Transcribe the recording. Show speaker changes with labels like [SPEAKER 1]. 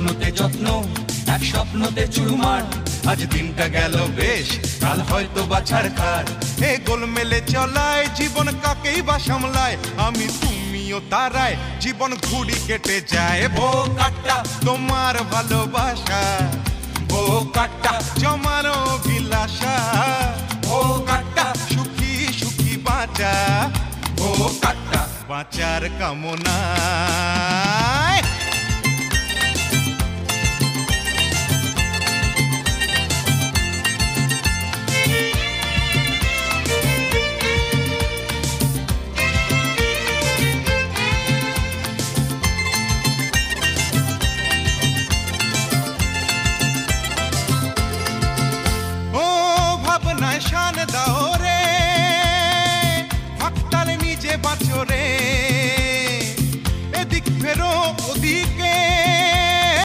[SPEAKER 1] স্বপ্নতে যত্ন, এক স্বপ্নতে চুরমার। আজ দিনটা গেল বেশ, কাল হয়তো বাছার খার।
[SPEAKER 2] এ গোলমেলে চলায় জীবন কাকেই বা সামলায়, আমি তুমিও তারায় জীবন ঘুড়ি কেটে যায়।
[SPEAKER 1] ও কাট্টা
[SPEAKER 2] তোমার ভালোবাসা,
[SPEAKER 1] ও কাট্টা
[SPEAKER 2] জমার অভিলাষা,
[SPEAKER 1] ও কাট্টা
[SPEAKER 2] সুখী সুখী বাঁচা,
[SPEAKER 1] ও কাট্টা।
[SPEAKER 2] বাঁচার কামনা।